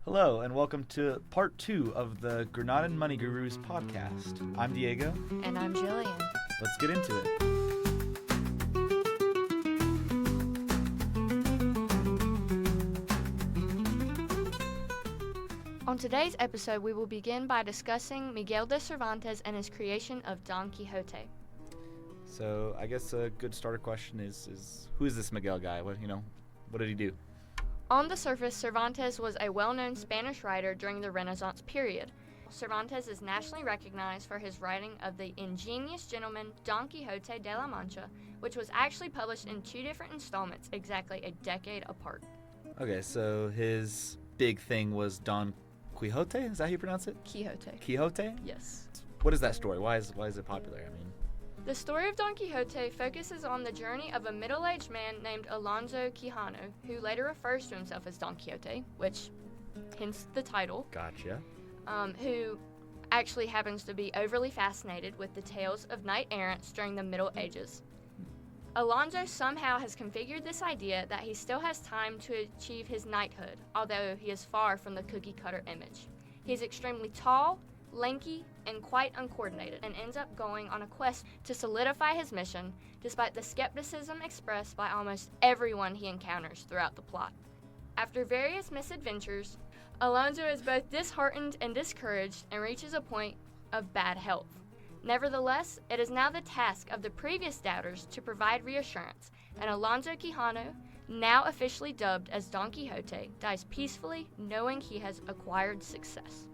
Hello, and welcome to part 2 of the Granadan Money Gurus podcast. I'm Diego. And I'm Jillian. Let's get into it. On today's episode, we will begin by discussing Miguel de Cervantes and his creation of Don Quixote. So, I guess a good starter question is who is this Miguel guy? What did he do? On the surface, Cervantes was a well-known Spanish writer during the Renaissance period. Cervantes is nationally recognized for his writing of the ingenious gentleman Don Quixote de la Mancha, which was actually published in 2 different installments exactly a decade apart. Okay, so his big thing was Don Quixote? Is that how you pronounce it? Quixote. Quixote? Yes. What is that story? Why is it popular? The story of Don Quixote focuses on the journey of a middle-aged man named Alonso Quijano, who later refers to himself as Don Quixote, which, hence the title. Gotcha. Who actually happens to be overly fascinated with the tales of knight-errants during the Middle Ages. Alonso somehow has configured this idea that he still has time to achieve his knighthood, although he is far from the cookie-cutter image. He is extremely tall, lanky, and quite uncoordinated, and ends up going on a quest to solidify his mission, despite the skepticism expressed by almost everyone he encounters throughout the plot. After various misadventures, Alonso is both disheartened and discouraged and reaches a point of bad health. Nevertheless, it is now the task of the previous doubters to provide reassurance, and Alonso Quijano, now officially dubbed as Don Quixote, dies peacefully knowing he has acquired success.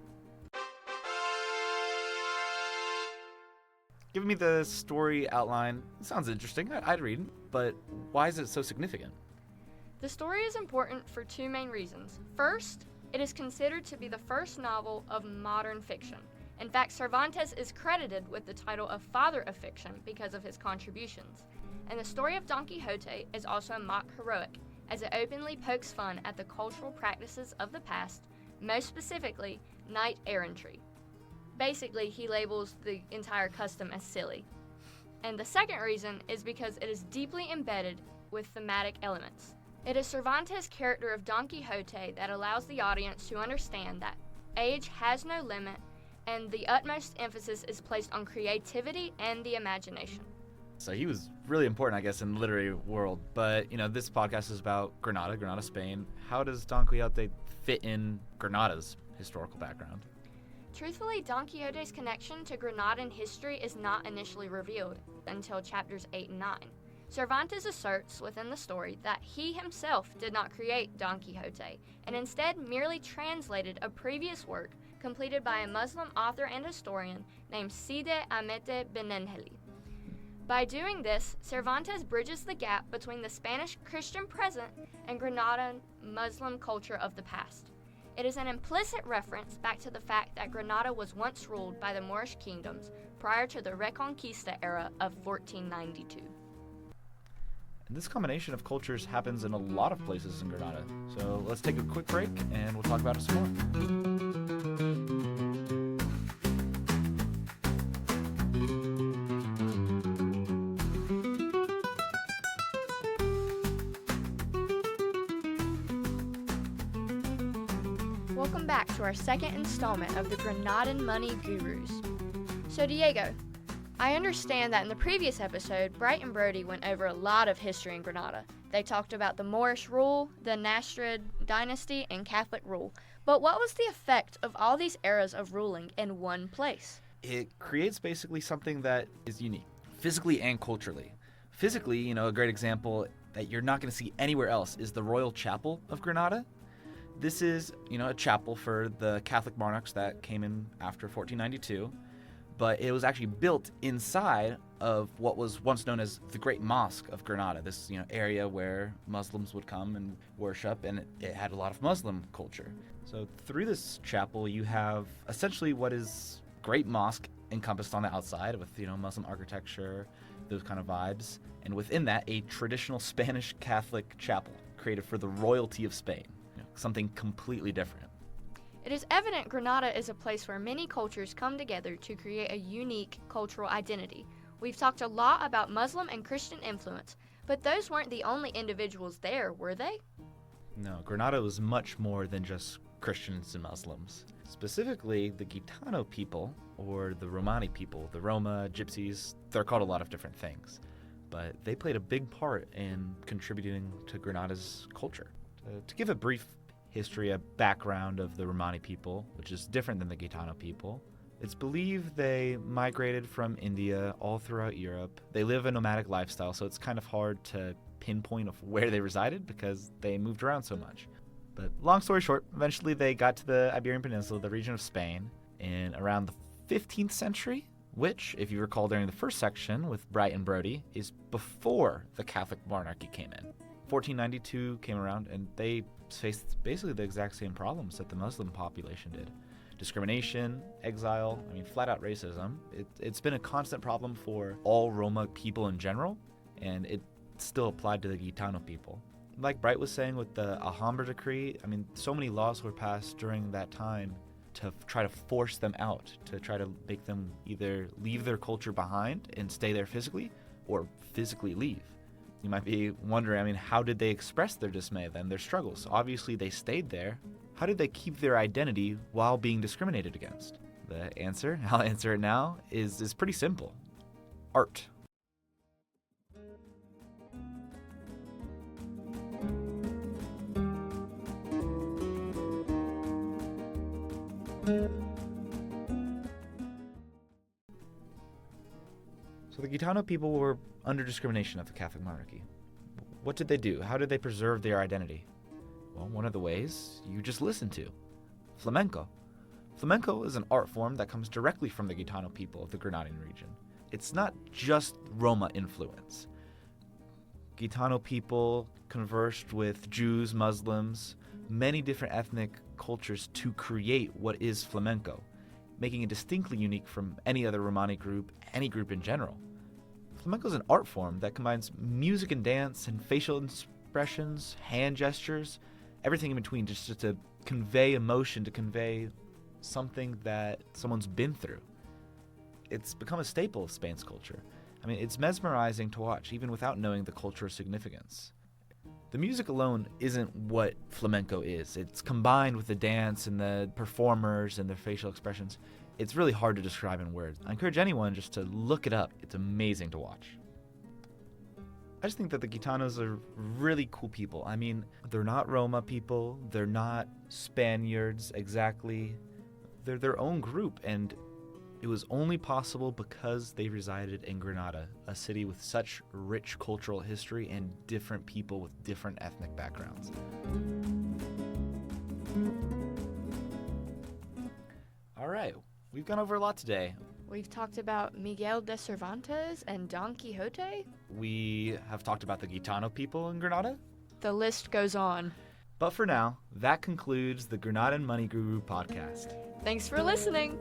Give me the story outline. It sounds interesting. I'd read it, but why is it so significant? The story is important for 2 main reasons. First, it is considered to be the first novel of modern fiction. In fact, Cervantes is credited with the title of Father of Fiction because of his contributions. And the story of Don Quixote is also mock heroic, as it openly pokes fun at the cultural practices of the past, most specifically, knight-errantry. Basically, he labels the entire custom as silly. And the second reason is because it is deeply embedded with thematic elements. It is Cervantes' character of Don Quixote that allows the audience to understand that age has no limit, and the utmost emphasis is placed on creativity and the imagination. So he was really important, I guess, in the literary world. But, this podcast is about Granada, Spain. How does Don Quixote fit in Granada's historical background? Truthfully, Don Quixote's connection to Granadan history is not initially revealed until chapters 8 and 9. Cervantes asserts within the story that he himself did not create Don Quixote, and instead merely translated a previous work completed by a Muslim author and historian named Cide Hamete Benengeli. By doing this, Cervantes bridges the gap between the Spanish Christian present and Granadan Muslim culture of the past. It is an implicit reference back to the fact that Granada was once ruled by the Moorish kingdoms prior to the Reconquista era of 1492. And this combination of cultures happens in a lot of places in Granada. So let's take a quick break and we'll talk about it some more. Welcome back to our second installment of the Granadan Money Gurus. So Diego, I understand that in the previous episode, Bright and Brody went over a lot of history in Granada. They talked about the Moorish rule, the Nasrid dynasty, and Catholic rule. But what was the effect of all these eras of ruling in one place? It creates basically something that is unique, physically and culturally. Physically, a great example that you're not going to see anywhere else is the Royal Chapel of Granada. This is, a chapel for the Catholic monarchs that came in after 1492, but it was actually built inside of what was once known as the Great Mosque of Granada, this, area where Muslims would come and worship, and it had a lot of Muslim culture. So through this chapel, you have essentially what is Great Mosque encompassed on the outside with, Muslim architecture, those kind of vibes, and within that, a traditional Spanish Catholic chapel created for the royalty of Spain. Something completely different. It is evident Granada is a place where many cultures come together to create a unique cultural identity. We've talked a lot about Muslim and Christian influence, but those weren't the only individuals there, were they? No, Granada was much more than just Christians and Muslims. Specifically, the Gitano people, or the Romani people, the Roma, Gypsies, they're called a lot of different things, but they played a big part in contributing to Granada's culture. To give a brief history, a background of the Romani people, which is different than the Gitano people, it's believed they migrated from India all throughout Europe. They live a nomadic lifestyle, so it's kind of hard to pinpoint of where they resided because they moved around so much. But long story short, eventually they got to the Iberian Peninsula, the region of Spain, in around the 15th century, which, if you recall during the first section with Bright and Brody, is before the Catholic monarchy came in. 1492 came around, and they faced basically the exact same problems that the Muslim population did. Discrimination, exile, flat-out racism. It's been a constant problem for all Roma people in general, and it still applied to the Gitano people. Like Bright was saying with the Alhambra decree, so many laws were passed during that time to try to force them out, to try to make them either leave their culture behind and stay there physically, or physically leave. You might be wondering, how did they express their dismay then, their struggles? Obviously they stayed there. How did they keep their identity while being discriminated against? The answer, I'll answer it now, is pretty simple. Art. So the Gitano people were under discrimination of the Catholic monarchy. What did they do? How did they preserve their identity? Well, one of the ways you just listened to. Flamenco. Flamenco is an art form that comes directly from the Gitano people of the Granadan region. It's not just Roma influence. Gitano people conversed with Jews, Muslims, many different ethnic cultures to create what is flamenco, making it distinctly unique from any other Romani group, any group in general. Flamenco is an art form that combines music and dance and facial expressions, hand gestures, everything in between, just to convey emotion, to convey something that someone's been through. It's become a staple of Spain's culture. It's mesmerizing to watch, even without knowing the cultural significance. The music alone isn't what flamenco is. It's combined with the dance and the performers and their facial expressions. It's really hard to describe in words. I encourage anyone just to look it up. It's amazing to watch. I just think that the Gitanos are really cool people. They're not Roma people. They're not Spaniards exactly. They're their own group, and it was only possible because they resided in Granada, a city with such rich cultural history and different people with different ethnic backgrounds. All right, we've gone over a lot today. We've talked about Miguel de Cervantes and Don Quixote. We have talked about the Gitano people in Granada. The list goes on. But for now, that concludes the Granadan Money Guru podcast. Thanks for listening.